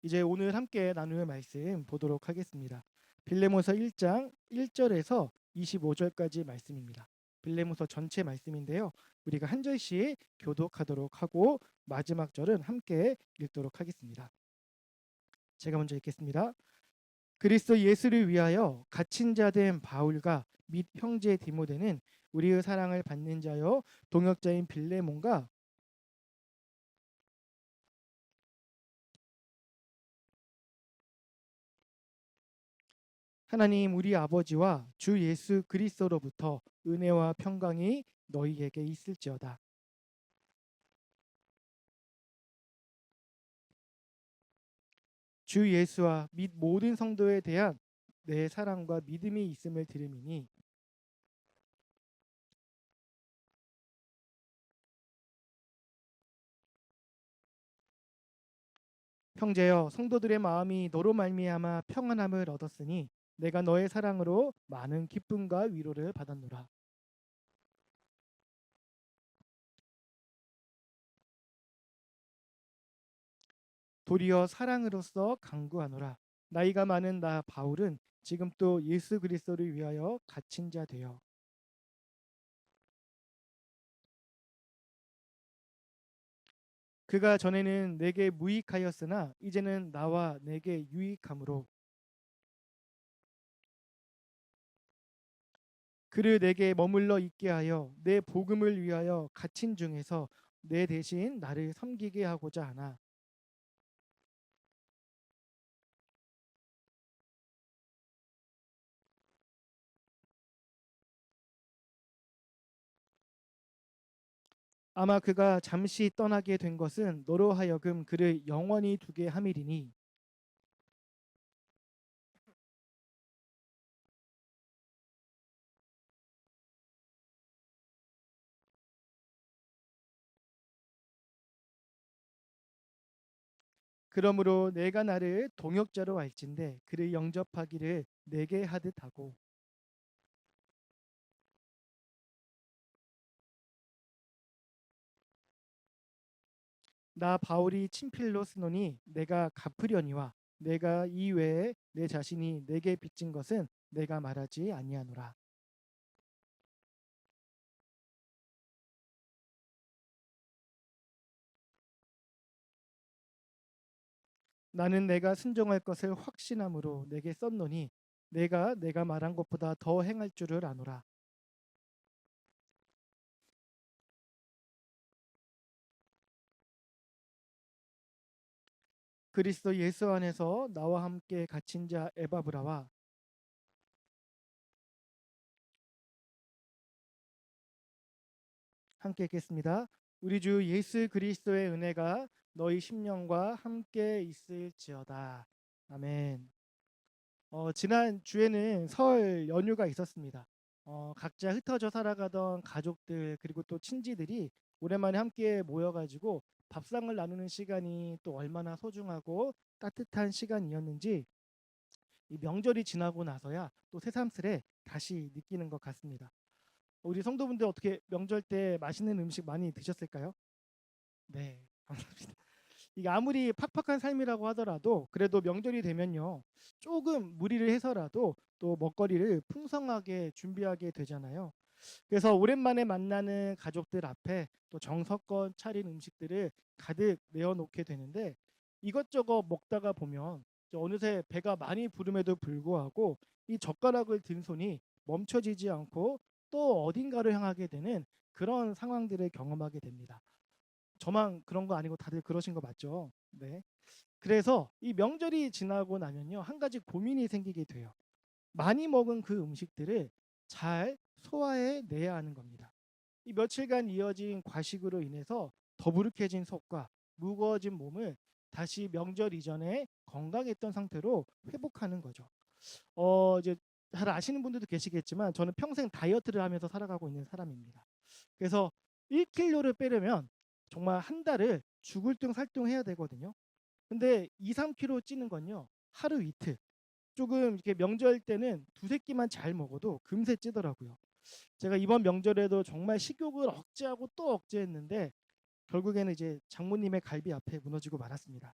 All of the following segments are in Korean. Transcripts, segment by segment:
이제 오늘 함께 나눌 말씀 보도록 하겠습니다. 빌레모서 1장 1절에서 25절까지 말씀입니다. 빌레모서 전체 말씀인데요. 우리가 한 절씩 교독하도록 하고 마지막 절은 함께 읽도록 하겠습니다. 제가 먼저 읽겠습니다. 그리스도 예수를 위하여 갇힌 자 된 바울과 및 형제 디모데는 우리의 사랑을 받는 자여 동역자인 빌레몬과 하나님 우리 아버지와 주 예수 그리스도로부터 은혜와 평강이 너희에게 있을지어다. 주 예수와 및 모든 성도에 대한 내 사랑과 믿음이 있음을 들음이니 형제여 성도들의 마음이 너로 말미암아 평안함을 얻었으니 내가 너의 사랑으로 많은 기쁨과 위로를 받았노라. 도리어 사랑으로서 강구하노라. 나이가 많은 나 바울은 지금 또 예수 그리스도를 위하여 갇힌 자 되어 그가 전에는 내게 무익하였으나 이제는 나와 내게 유익함으로 그를 내게 머물러 있게 하여 내 복음을 위하여 갇힌 중에서 내 대신 나를 섬기게 하고자 하나. 아마 그가 잠시 떠나게 된 것은 너로 하여금 그를 영원히 두게 함이리니 그러므로 내가 나를 동역자로 알진대 그를 영접하기를 내게 하듯 하고 나 바울이 친필로 쓰노니 내가 갚으려니와 내가 이외에 내 자신이 내게 빚진 것은 내가 말하지 아니하노라. 나는 내가 순종할 것을 확신함으로 내게 썼노니 내가 말한 것보다 더 행할 줄을 아노라. 그리스도 예수 안에서 나와 함께 갇힌 자 에바브라와 함께 읽겠습니다. 우리 주 예수 그리스도의 은혜가 너희 심령과 함께 있을지어다. 아멘. 지난 주에는 설 연휴가 있었습니다. 각자 흩어져 살아가던 가족들 그리고 또 친지들이 오랜만에 함께 모여가지고 밥상을 나누는 시간이 또 얼마나 소중하고 따뜻한 시간이었는지 이 명절이 지나고 나서야 또 새삼스레 다시 느끼는 것 같습니다. 우리 성도분들 어떻게 명절 때 맛있는 음식 많이 드셨을까요? 네, 감사합니다. 이게 아무리 팍팍한 삶이라고 하더라도 그래도 명절이 되면요 조금 무리를 해서라도 또 먹거리를 풍성하게 준비하게 되잖아요. 그래서 오랜만에 만나는 가족들 앞에 또 정성껏 차린 음식들을 가득 내어놓게 되는데 이것저것 먹다가 보면 어느새 배가 많이 부름에도 불구하고 이 젓가락을 든 손이 멈춰지지 않고 또 어딘가를 향하게 되는 그런 상황들을 경험하게 됩니다. 저만 그런 거 아니고 다들 그러신 거 맞죠? 네. 그래서 이 명절이 지나고 나면요 한 가지 고민이 생기게 돼요. 많이 먹은 그 음식들을 잘 소화해 내야 하는 겁니다. 이 며칠간 이어진 과식으로 인해서 더부룩해진 속과 무거워진 몸을 다시 명절 이전에 건강했던 상태로 회복하는 거죠. 이제 잘 아시는 분들도 계시겠지만 저는 평생 다이어트를 하면서 살아가고 있는 사람입니다. 그래서 1kg를 빼려면 정말 한 달을 죽을 둥 살둥 해야 되거든요. 근데 2, 3kg 찌는 건요. 하루 이틀. 조금 이렇게 명절 때는 두세 끼만 잘 먹어도 금세 찌더라고요. 제가 이번 명절에도 정말 식욕을 억제하고 또 억제했는데 결국에는 이제 장모님의 갈비 앞에 무너지고 말았습니다.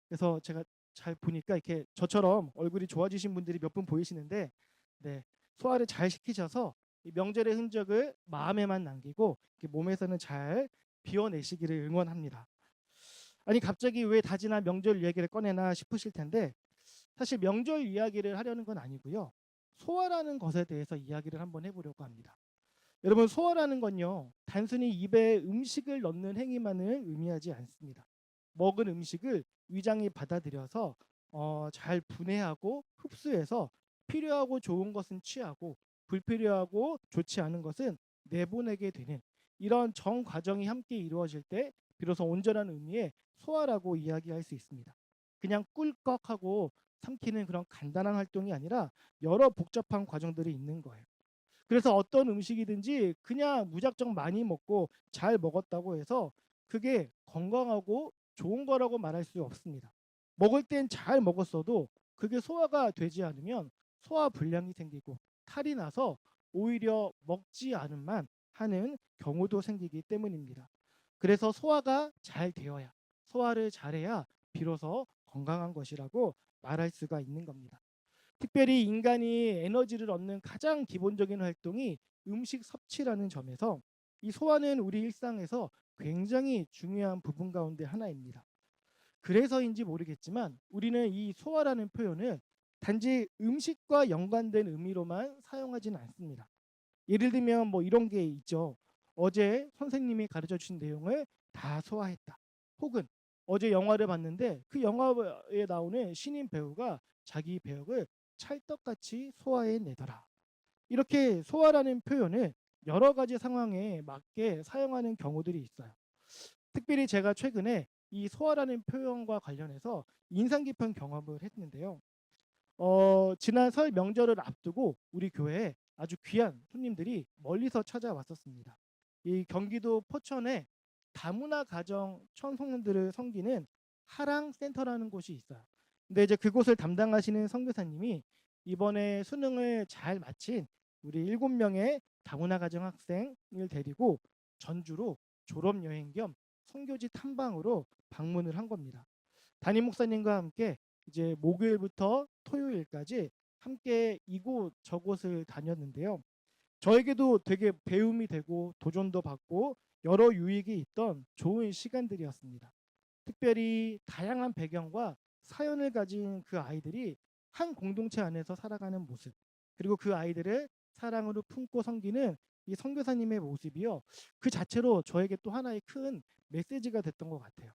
그래서 제가 잘 보니까 이렇게 저처럼 얼굴이 좋아지신 분들이 몇 분 보이시는데, 네, 소화를 잘 시키셔서 이 명절의 흔적을 마음에만 남기고 이렇게 몸에서는 잘 비워내시기를 응원합니다. 아니 갑자기 왜 다지나 명절 이야기를 꺼내나 싶으실 텐데, 사실 명절 이야기를 하려는 건 아니고요. 소화라는 것에 대해서 이야기를 한번 해보려고 합니다. 여러분, 소화라는 건요, 단순히 입에 음식을 넣는 행위만을 의미하지 않습니다. 먹은 음식을 위장이 받아들여서 잘 분해하고 흡수해서 필요하고 좋은 것은 취하고 불필요하고 좋지 않은 것은 내보내게 되는, 이런 정 과정이 함께 이루어질 때 비로소 온전한 의미의 소화라고 이야기할 수 있습니다. 그냥 꿀꺽하고 삼키는 그런 간단한 활동이 아니라 여러 복잡한 과정들이 있는 거예요. 그래서 어떤 음식이든지 그냥 무작정 많이 먹고 잘 먹었다고 해서 그게 건강하고 좋은 거라고 말할 수 없습니다. 먹을 땐 잘 먹었어도 그게 소화가 되지 않으면 소화 불량이 생기고 탈이 나서 오히려 먹지 않음만 하는 경우도 생기기 때문입니다. 그래서 소화가 잘 되어야, 소화를 잘해야 비로소 건강한 것이라고 말할 수가 있는 겁니다. 특별히 인간이 에너지를 얻는 가장 기본적인 활동이 음식 섭취라는 점에서 이 소화는 우리 일상에서 굉장히 중요한 부분 가운데 하나입니다. 그래서인지 모르겠지만 우리는 이 소화라는 표현을 단지 음식과 연관된 의미로만 사용하지는 않습니다. 예를 들면 뭐 이런 게 있죠. 어제 선생님이 가르쳐 주신 내용을 다 소화했다. 혹은 어제 영화를 봤는데 그 영화에 나오는 신인 배우가 자기 배역을 찰떡같이 소화해내더라. 이렇게 소화라는 표현을 여러 가지 상황에 맞게 사용하는 경우들이 있어요. 특별히 제가 최근에 이 소화라는 표현과 관련해서 인상 깊은 경험을 했는데요. 지난 설 명절을 앞두고 우리 교회에 아주 귀한 손님들이 멀리서 찾아왔었습니다. 이 경기도 포천에 다문화 가정 청소년들을 섬기는 하랑센터라는 곳이 있어요. 근데 이제 그곳을 담당하시는 선교사님이 이번에 수능을 잘 마친 우리 7명의 다문화 가정 학생을 데리고 전주로 졸업 여행 겸 선교지 탐방으로 방문을 한 겁니다. 담임 목사님과 함께 이제 목요일부터 토요일까지 함께 이곳 저곳을 다녔는데요. 저에게도 되게 배움이 되고 도전도 받고 여러 유익이 있던 좋은 시간들이었습니다. 특별히 다양한 배경과 사연을 가진 그 아이들이 한 공동체 안에서 살아가는 모습, 그리고 그 아이들을 사랑으로 품고 섬기는 이 선교사님의 모습이요, 그 자체로 저에게 또 하나의 큰 메시지가 됐던 것 같아요.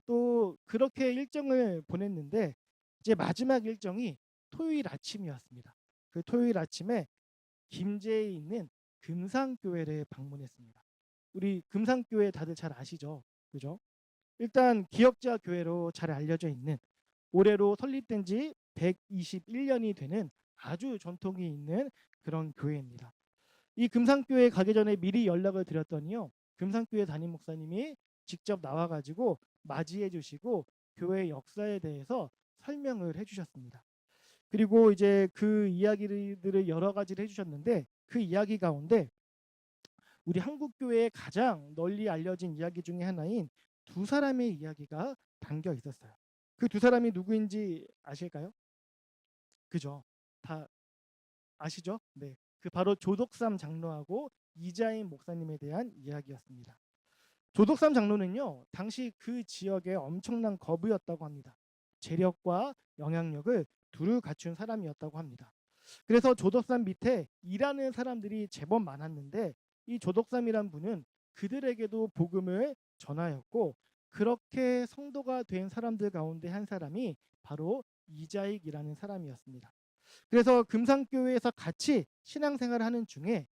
또 그렇게 일정을 보냈는데 이제 마지막 일정이 토요일 아침이었습니다. 그 토요일 아침에 김제에 있는 금상교회를 방문했습니다. 우리 금상교회 다들 잘 아시죠? 그죠? 일단 기역자 교회로 잘 알려져 있는, 올해로 설립된 지 121년이 되는 아주 전통이 있는 그런 교회입니다. 이 금상교회 가기 전에 미리 연락을 드렸더니요, 금상교회 담임 목사님이 직접 나와가지고 맞이해 주시고 교회 역사에 대해서 설명을 해주셨습니다. 그리고 이제 그 이야기들을 여러 가지를 해주셨는데 그 이야기 가운데 우리 한국 교회에 가장 널리 알려진 이야기 중에 하나인 두 사람의 이야기가 담겨 있었어요. 그 두 사람이 누구인지 아실까요? 그죠? 다 아시죠? 네. 그 바로 조덕삼 장로하고 이자인 목사님에 대한 이야기였습니다. 조덕삼 장로는요, 당시 그 지역에 엄청난 거부였다고 합니다. 재력과 영향력을 두루 갖춘 사람이었다고 합니다. 그래서 조덕삼 밑에 일하는 사람들이 제법 많았는데 이 조덕삼이란 분은 그들에게도 복음을 전하였고, 그렇게 성도가 된 사람들 가운데 한 사람이 바로 이자익이라는 사람이었습니다. 그래서 금산교회에서 같이 신앙생활을 하는 중에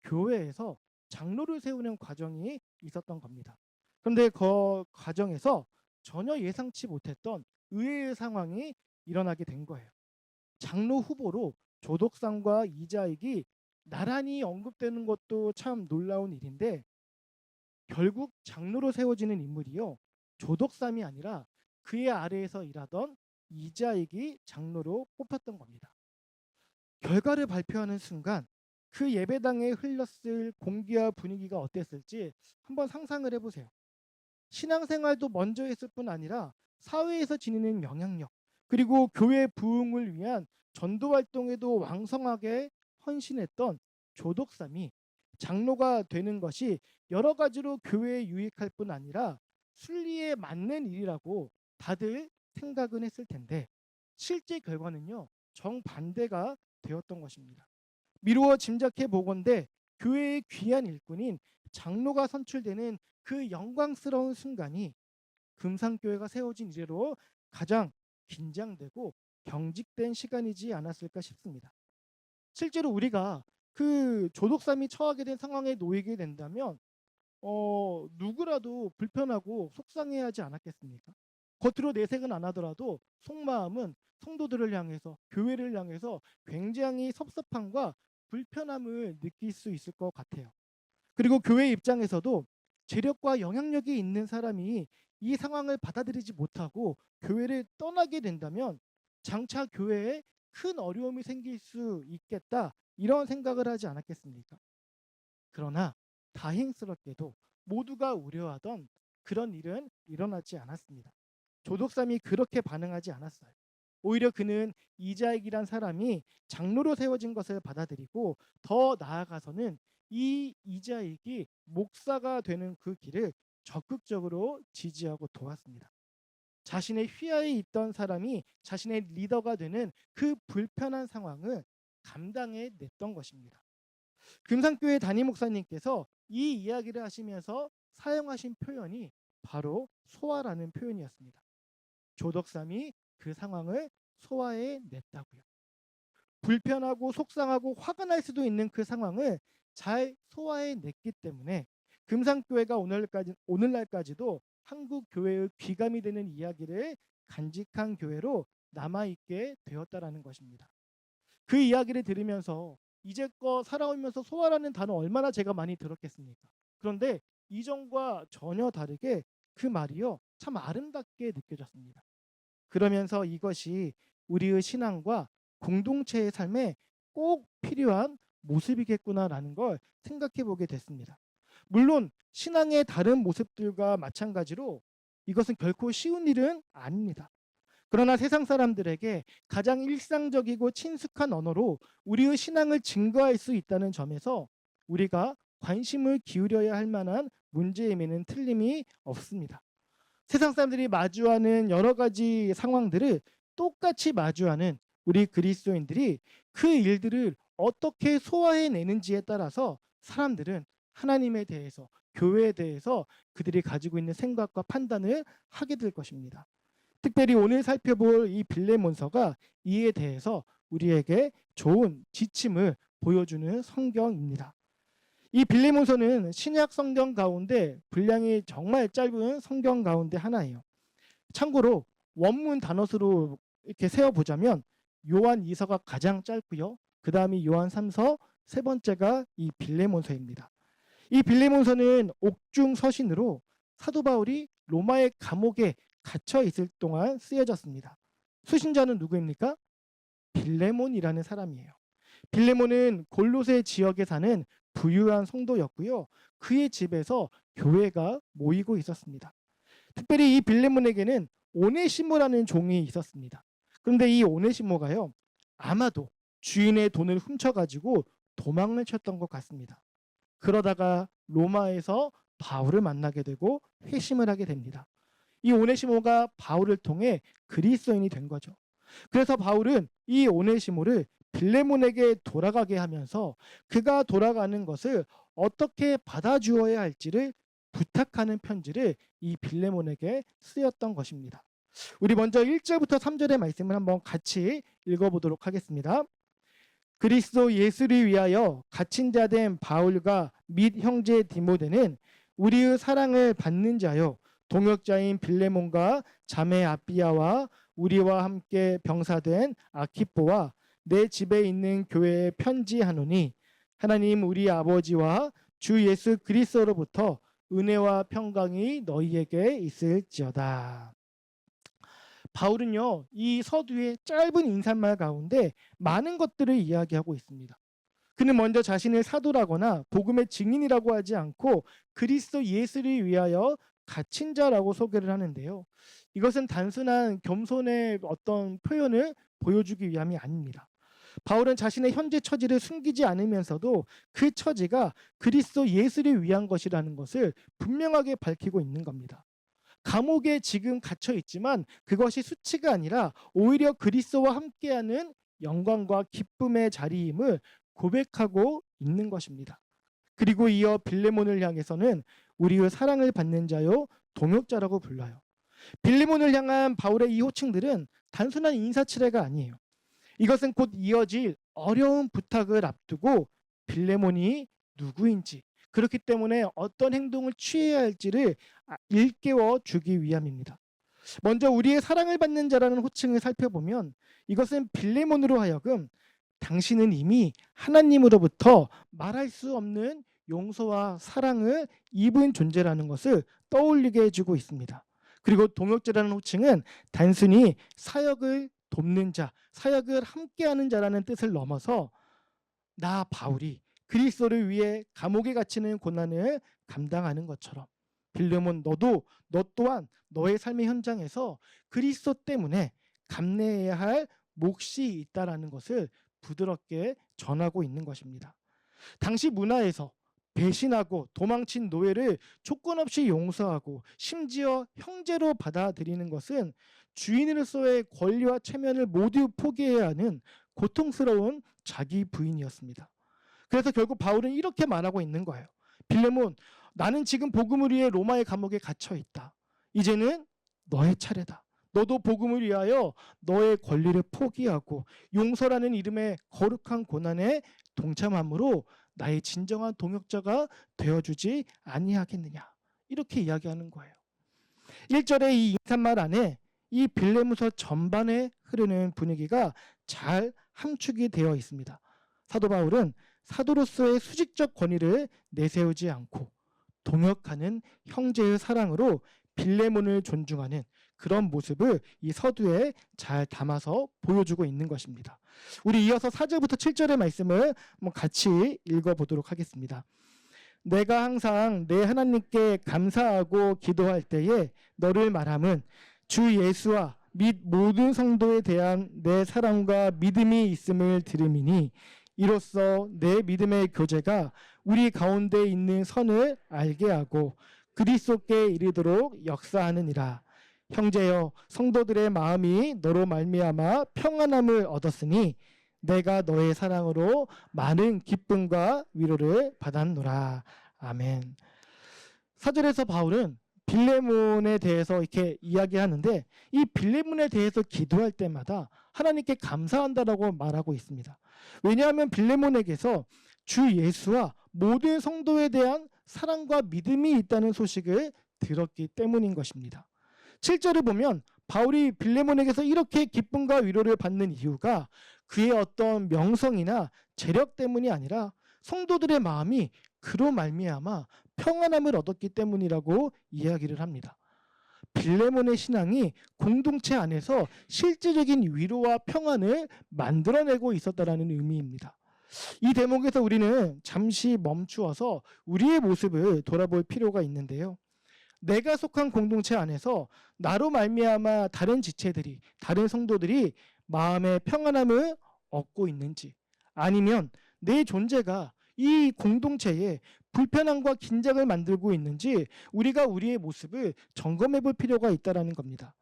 교회에서 장로를 세우는 과정이 있었던 겁니다. 그런데 그 과정에서 전혀 예상치 못했던 의외의 상황이 일어나게 된 거예요. 장로 후보로 조덕삼과 이자익이 나란히 언급되는 것도 참 놀라운 일인데, 결국 장로로 세워지는 인물이요, 조덕삼이 아니라 그의 아래에서 일하던 이자익이 장로로 뽑혔던 겁니다. 결과를 발표하는 순간 그 예배당에 흘렀을 공기와 분위기가 어땠을지 한번 상상을 해보세요. 신앙생활도 먼저 했을 뿐 아니라 사회에서 지니는 영향력, 그리고 교회 부흥을 위한 전도 활동에도 왕성하게 헌신했던 조덕삼이 장로가 되는 것이 여러 가지로 교회에 유익할 뿐 아니라 순리에 맞는 일이라고 다들 생각은 했을 텐데 실제 결과는요, 정반대가 되었던 것입니다. 미루어 짐작해 보건대 교회의 귀한 일꾼인 장로가 선출되는 그 영광스러운 순간이 금산교회가 세워진 이래로 가장 긴장되고 경직된 시간이지 않았을까 싶습니다. 실제로 우리가 그 조독삼이 처하게 된 상황에 놓이게 된다면 누구라도 불편하고 속상해하지 않았겠습니까? 겉으로 내색은 안 하더라도 속마음은 성도들을 향해서, 교회를 향해서 굉장히 섭섭함과 불편함을 느낄 수 있을 것 같아요. 그리고 교회 입장에서도 재력과 영향력이 있는 사람이 이 상황을 받아들이지 못하고 교회를 떠나게 된다면 장차 교회에 큰 어려움이 생길 수 있겠다, 이런 생각을 하지 않았겠습니까? 그러나 다행스럽게도 모두가 우려하던 그런 일은 일어나지 않았습니다. 조독삼이 그렇게 반응하지 않았어요. 오히려 그는 이자익이란 사람이 장로로 세워진 것을 받아들이고 더 나아가서는 이 이자익이 목사가 되는 그 길을 적극적으로 지지하고 도왔습니다. 자신의 휘하에 있던 사람이 자신의 리더가 되는 그 불편한 상황을 감당해 냈던 것입니다. 금산교회 담임 목사님께서 이 이야기를 하시면서 사용하신 표현이 바로 소화라는 표현이었습니다. 조덕삼이 그 상황을 소화해 냈다고요. 불편하고 속상하고 화가 날 수도 있는 그 상황을 잘 소화해 냈기 때문에 금산교회가 오늘날까지도 한국 교회의 귀감이 되는 이야기를 간직한 교회로 남아있게 되었다라는 것입니다. 그 이야기를 들으면서 이제껏 살아오면서 소화라는 단어 얼마나 제가 많이 들었겠습니까? 그런데 이전과 전혀 다르게 그 말이요, 참 아름답게 느껴졌습니다. 그러면서 이것이 우리의 신앙과 공동체의 삶에 꼭 필요한 모습이겠구나라는 걸 생각해 보게 됐습니다. 물론 신앙의 다른 모습들과 마찬가지로 이것은 결코 쉬운 일은 아닙니다. 그러나 세상 사람들에게 가장 일상적이고 친숙한 언어로 우리의 신앙을 증거할 수 있다는 점에서 우리가 관심을 기울여야 할 만한 문제임에는 틀림이 없습니다. 세상 사람들이 마주하는 여러 가지 상황들을 똑같이 마주하는 우리 그리스도인들이 그 일들을 어떻게 소화해내는지에 따라서 사람들은 하나님에 대해서, 교회에 대해서 그들이 가지고 있는 생각과 판단을 하게 될 것입니다. 특별히 오늘 살펴볼 이 빌레몬서가 이에 대해서 우리에게 좋은 지침을 보여주는 성경입니다. 이 빌레몬서는 신약 성경 가운데 분량이 정말 짧은 성경 가운데 하나예요. 참고로 원문 단어수로 이렇게 세어보자면 요한 2서가 가장 짧고요. 그 다음이 요한 3서, 세 번째가 이 빌레몬서입니다. 이 빌레몬서는 옥중 서신으로 사도 바울이 로마의 감옥에 갇혀 있을 동안 쓰여졌습니다. 수신자는 누구입니까? 빌레몬이라는 사람이에요. 빌레몬은 골로새 지역에 사는 부유한 성도였고요. 그의 집에서 교회가 모이고 있었습니다. 특별히 이 빌레몬에게는 오네시모라는 종이 있었습니다. 그런데 이 오네시모가요, 아마도 주인의 돈을 훔쳐가지고 도망을 쳤던 것 같습니다. 그러다가 로마에서 바울을 만나게 되고 회심을 하게 됩니다. 이 오네시모가 바울을 통해 그리스도인이 된 거죠. 그래서 바울은 이 오네시모를 빌레몬에게 돌아가게 하면서 그가 돌아가는 것을 어떻게 받아주어야 할지를 부탁하는 편지를 이 빌레몬에게 쓰였던 것입니다. 우리 먼저 1절부터 3절의 말씀을 한번 같이 읽어보도록 하겠습니다. 그리스도 예수를 위하여 갇힌 자 된 바울과 및 형제 디모데는 우리의 사랑을 받는 자요 동역자인 빌레몬과 자매 아비아와 우리와 함께 병사된 아키포와 내 집에 있는 교회에 편지하노니 하나님 우리 아버지와 주 예수 그리스도로부터 은혜와 평강이 너희에게 있을지어다. 바울은요, 이 서두의 짧은 인사말 가운데 많은 것들을 이야기하고 있습니다. 그는 먼저 자신을 사도라거나 복음의 증인이라고 하지 않고 그리스도 예수를 위하여 갇힌 자라고 소개를 하는데요. 이것은 단순한 겸손의 어떤 표현을 보여주기 위함이 아닙니다. 바울은 자신의 현재 처지를 숨기지 않으면서도 그 처지가 그리스도 예수를 위한 것이라는 것을 분명하게 밝히고 있는 겁니다. 감옥에 지금 갇혀 있지만 그것이 수치가 아니라 오히려 그리스도와 함께하는 영광과 기쁨의 자리임을 고백하고 있는 것입니다. 그리고 이어 빌레몬을 향해서는 우리의 사랑을 받는 자요 동역자라고 불러요. 빌레몬을 향한 바울의 이 호칭들은 단순한 인사치레가 아니에요. 이것은 곧 이어질 어려운 부탁을 앞두고 빌레몬이 누구인지, 그렇기 때문에 어떤 행동을 취해야 할지를 일깨워 주기 위함입니다. 먼저 우리의 사랑을 받는 자라는 호칭을 살펴보면 이것은 빌레몬으로 하여금 당신은 이미 하나님으로부터 말할 수 없는 용서와 사랑을 입은 존재라는 것을 떠올리게 해주고 있습니다. 그리고 동역자라는 호칭은 단순히 사역을 돕는 자, 사역을 함께하는 자라는 뜻을 넘어서 나 바울이 그리스도를 위해 감옥에 갇히는 고난을 감당하는 것처럼 빌레몬 너 또한 너의 삶의 현장에서 그리스도 때문에 감내해야 할 몫이 있다라는 것을 부드럽게 전하고 있는 것입니다. 당시 문화에서 배신하고 도망친 노예를 조건 없이 용서하고 심지어 형제로 받아들이는 것은 주인으로서의 권리와 체면을 모두 포기해야 하는 고통스러운 자기 부인이었습니다. 그래서 결국 바울은 이렇게 말하고 있는 거예요. 빌레몬, 나는 지금 복음을 위해 로마의 감옥에 갇혀 있다. 이제는 너의 차례다. 너도 복음을 위하여 너의 권리를 포기하고 용서라는 이름의 거룩한 고난에 동참함으로 나의 진정한 동역자가 되어주지 아니하겠느냐. 이렇게 이야기하는 거예요. 1절의 이 인사말 안에 이 빌레몬서 전반에 흐르는 분위기가 잘 함축이 되어 있습니다. 사도 바울은 사도로서의 수직적 권위를 내세우지 않고 동역하는 형제의 사랑으로 빌레몬을 존중하는 그런 모습을 이 서두에 잘 담아서 보여주고 있는 것입니다. 우리 이어서 4절부터 7절의 말씀을 한번 같이 읽어보도록 하겠습니다. 내가 항상 내 하나님께 감사하고 기도할 때에 너를 말함은 주 예수와 및 모든 성도에 대한 내 사랑과 믿음이 있음을 들음이니 이로써 내 믿음의 교제가 우리 가운데 있는 선을 알게 하고 그리스도께 이르도록 역사하느니라. 형제여, 성도들의 마음이 너로 말미암아 평안함을 얻었으니 내가 너의 사랑으로 많은 기쁨과 위로를 받았노라. 아멘. 4절에서 바울은 빌레몬에 대해서 이렇게 이야기하는데 이 빌레몬에 대해서 기도할 때마다 하나님께 감사한다라고 말하고 있습니다. 왜냐하면 빌레몬에게서 주 예수와 모든 성도에 대한 사랑과 믿음이 있다는 소식을 들었기 때문인 것입니다. 7절을 보면 바울이 빌레몬에게서 이렇게 기쁨과 위로를 받는 이유가 그의 어떤 명성이나 재력 때문이 아니라 성도들의 마음이 그로 말미암아 평안함을 얻었기 때문이라고 이야기를 합니다. 빌레몬의 신앙이 공동체 안에서 실질적인 위로와 평안을 만들어내고 있었다는 의미입니다. 이 대목에서 우리는 잠시 멈추어서 우리의 모습을 돌아볼 필요가 있는데요. 내가 속한 공동체 안에서 나로 말미암아 다른 지체들이, 다른 성도들이 마음의 평안함을 얻고 있는지, 아니면 내 존재가 이 공동체에 불편함과 긴장을 만들고 있는지 우리가 우리의 모습을 점검해 볼 필요가 있다는 겁니다.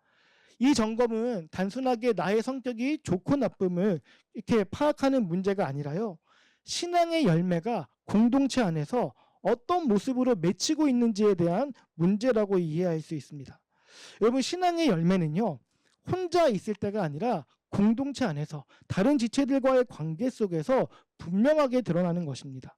이 점검은 단순하게 나의 성격이 좋고 나쁨을 이렇게 파악하는 문제가 아니라요. 신앙의 열매가 공동체 안에서 어떤 모습으로 맺히고 있는지에 대한 문제라고 이해할 수 있습니다. 여러분, 신앙의 열매는요, 혼자 있을 때가 아니라 공동체 안에서 다른 지체들과의 관계 속에서 분명하게 드러나는 것입니다.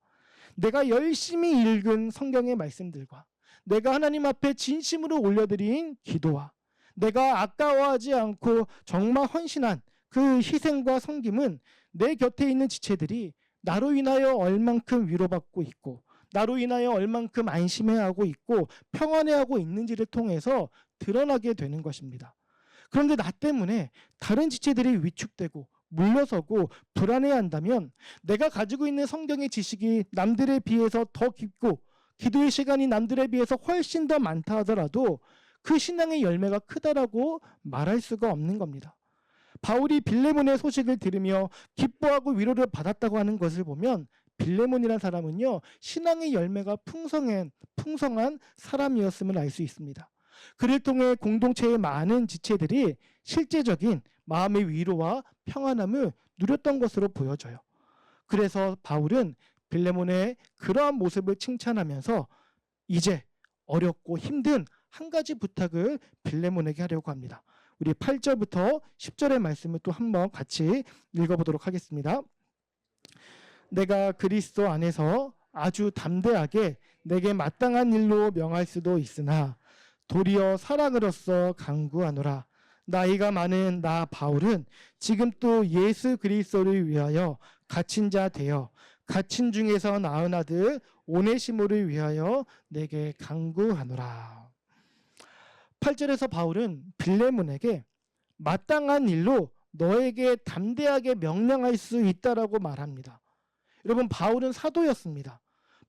내가 열심히 읽은 성경의 말씀들과 내가 하나님 앞에 진심으로 올려드린 기도와 내가 아까워하지 않고 정말 헌신한 그 희생과 섬김은 내 곁에 있는 지체들이 나로 인하여 얼만큼 위로받고 있고 나로 인하여 얼만큼 안심해하고 있고 평안해하고 있는지를 통해서 드러나게 되는 것입니다. 그런데 나 때문에 다른 지체들이 위축되고 물러서고 불안해한다면 내가 가지고 있는 성경의 지식이 남들에 비해서 더 깊고 기도의 시간이 남들에 비해서 훨씬 더 많다 하더라도 그 신앙의 열매가 크다라고 말할 수가 없는 겁니다. 바울이 빌레몬의 소식을 들으며 기뻐하고 위로를 받았다고 하는 것을 보면 빌레몬이라는 사람은요, 신앙의 열매가 풍성한 사람이었음을 알 수 있습니다. 그를 통해 공동체의 많은 지체들이 실제적인 마음의 위로와 평안함을 누렸던 것으로 보여져요. 그래서 바울은 빌레몬의 그러한 모습을 칭찬하면서 이제 어렵고 힘든 한 가지 부탁을 빌레몬에게 하려고 합니다. 우리 8절부터 10절의 말씀을 또 한번 같이 읽어보도록 하겠습니다. 내가 그리스도 안에서 아주 담대하게 내게 마땅한 일로 명할 수도 있으나 도리어 사랑으로서 강구하노라. 나이가 많은 나 바울은 지금 또 예수 그리스도를 위하여 갇힌 자 되어 갇힌 중에서 낳은 아들 오네시모를 위하여 내게 강구하노라. 8절에서 바울은 빌레몬에게 마땅한 일로 너에게 담대하게 명령할 수 있다라고 말합니다. 여러분, 바울은 사도였습니다.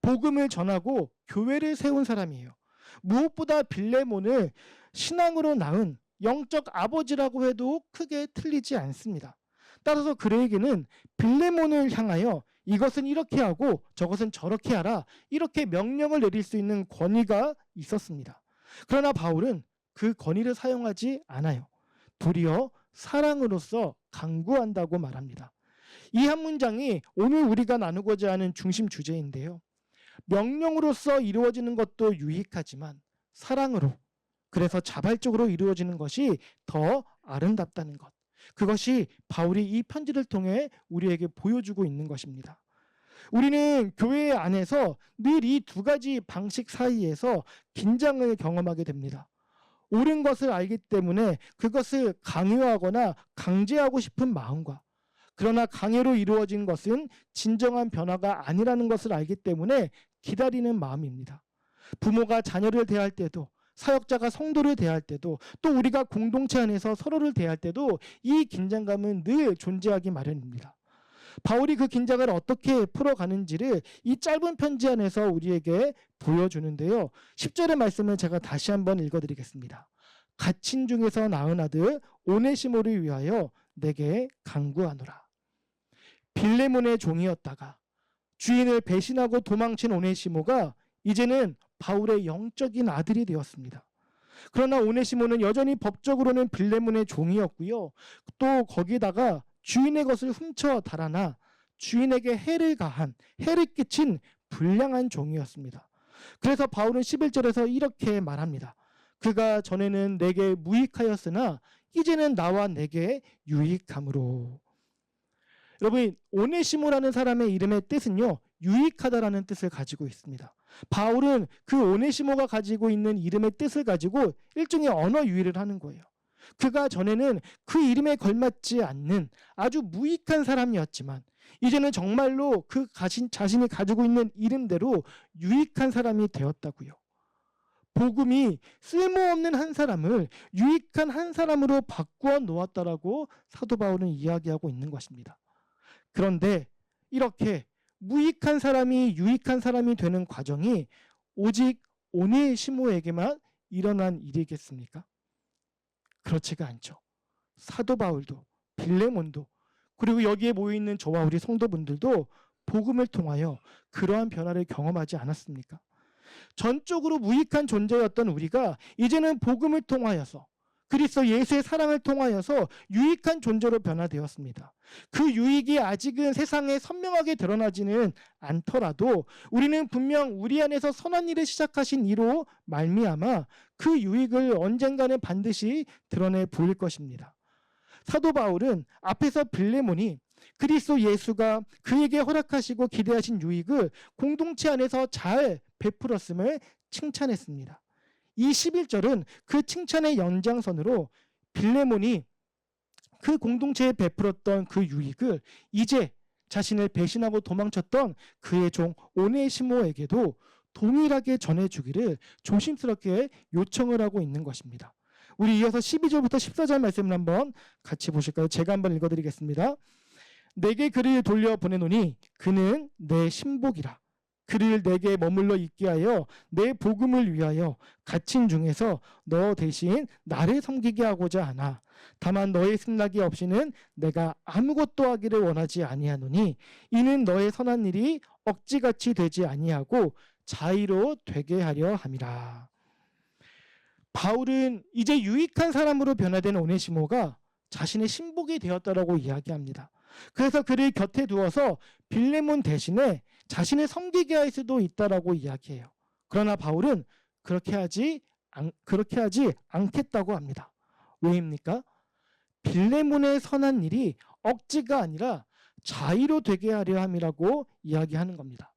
복음을 전하고 교회를 세운 사람이에요. 무엇보다 빌레몬을 신앙으로 낳은 영적 아버지라고 해도 크게 틀리지 않습니다. 따라서 그에게는 빌레몬을 향하여 이것은 이렇게 하고 저것은 저렇게 하라, 이렇게 명령을 내릴 수 있는 권위가 있었습니다. 그러나 바울은 그 권위를 사용하지 않아요. 도리어 사랑으로서 강구한다고 말합니다. 이 한 문장이 오늘 우리가 나누고자 하는 중심 주제인데요. 명령으로서 이루어지는 것도 유익하지만 사랑으로, 그래서 자발적으로 이루어지는 것이 더 아름답다는 것. 그것이 바울이 이 편지를 통해 우리에게 보여주고 있는 것입니다. 우리는 교회 안에서 늘 이 두 가지 방식 사이에서 긴장을 경험하게 됩니다. 옳은 것을 알기 때문에 그것을 강요하거나 강제하고 싶은 마음과, 그러나 강요로 이루어진 것은 진정한 변화가 아니라는 것을 알기 때문에 기다리는 마음입니다. 부모가 자녀를 대할 때도, 사역자가 성도를 대할 때도, 또 우리가 공동체 안에서 서로를 대할 때도 이 긴장감은 늘 존재하기 마련입니다. 바울이 그 긴장을 어떻게 풀어가는지를 이 짧은 편지 안에서 우리에게 보여주는데요. 10절의 말씀을 제가 다시 한번 읽어드리겠습니다. 갇힌 중에서 낳은 아들 오네시모를 위하여 내게 간구하노라. 빌레몬의 종이었다가 주인을 배신하고 도망친 오네시모가 이제는 바울의 영적인 아들이 되었습니다. 그러나 오네시모는 여전히 법적으로는 빌레몬의 종이었고요. 또 거기다가 주인의 것을 훔쳐 달아나 주인에게 해를 끼친 불량한 종이었습니다. 그래서 바울은 11절에서 이렇게 말합니다. 그가 전에는 내게 무익하였으나 이제는 나와 내게 유익함으로. 여러분, 오네시모라는 사람의 이름의 뜻은요, 유익하다라는 뜻을 가지고 있습니다. 바울은 그 오네시모가 가지고 있는 이름의 뜻을 가지고 일종의 언어 유희를 하는 거예요. 그가 전에는 그 이름에 걸맞지 않는 아주 무익한 사람이었지만 이제는 정말로 그 자신이 가지고 있는 이름대로 유익한 사람이 되었다고요. 복음이 쓸모없는 한 사람을 유익한 한 사람으로 바꾸어 놓았다라고 사도 바울은 이야기하고 있는 것입니다. 그런데 이렇게 무익한 사람이 유익한 사람이 되는 과정이 오직 오네시모에게만 일어난 일이겠습니까? 그렇지가 않죠. 사도 바울도, 빌레몬도, 그리고 여기에 모여있는 저와 우리 성도분들도 복음을 통하여 그러한 변화를 경험하지 않았습니까? 전적으로 무익한 존재였던 우리가 이제는 복음을 통하여서, 그리스도 예수의 사랑을 통하여서 유익한 존재로 변화되었습니다. 그 유익이 아직은 세상에 선명하게 드러나지는 않더라도 우리는 분명 우리 안에서 선한 일을 시작하신 이로 말미암아 그 유익을 언젠가는 반드시 드러내 보일 것입니다. 사도 바울은 앞에서 빌레몬이 그리스도 예수가 그에게 허락하시고 기대하신 유익을 공동체 안에서 잘 베풀었음을 칭찬했습니다. 이 11절은 그 칭찬의 연장선으로 빌레몬이 그 공동체에 베풀었던 그 유익을 이제 자신을 배신하고 도망쳤던 그의 종 오네시모에게도 동일하게 전해주기를 조심스럽게 요청을 하고 있는 것입니다. 우리 이어서 12절부터 14절 말씀을 한번 같이 보실까요? 제가 한번 읽어드리겠습니다. 내게 그를 돌려 보내노니 그는 내 신복이라. 그를 내게 머물러 있게 하여 내 복음을 위하여 갇힌 중에서 너 대신 나를 섬기게 하고자 하나. 다만 너의 승낙이 없이는 내가 아무것도 하기를 원하지 아니하노니 이는 너의 선한 일이 억지같이 되지 아니하고 자의로 되게 하려 함이라. 바울은 이제 유익한 사람으로 변화된 오네시모가 자신의 신복이 되었다라고 이야기합니다. 그래서 그를 곁에 두어서 빌레몬 대신에 자신을 섬기게 할 수도 있다라고 이야기해요. 그러나 바울은 그렇게 하지 않겠다고 합니다. 왜입니까? 빌레몬의 선한 일이 억지가 아니라 자의로 되게 하려 함이라고 이야기하는 겁니다.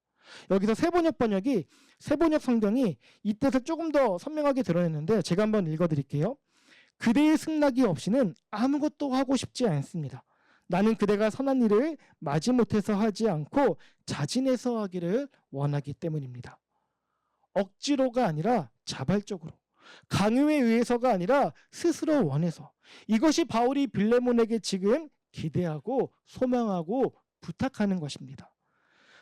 여기서 세번역 번역이 세번역 성경이 이 뜻을 조금 더 선명하게 드러냈는데 제가 한번 읽어드릴게요. 그대의 승낙이 없이는 아무것도 하고 싶지 않습니다. 나는 그대가 선한 일을 마지못해서 하지 않고 자진해서 하기를 원하기 때문입니다. 억지로가 아니라 자발적으로, 강요에 의해서가 아니라 스스로 원해서. 이것이 바울이 빌레몬에게 지금 기대하고 소망하고 부탁하는 것입니다.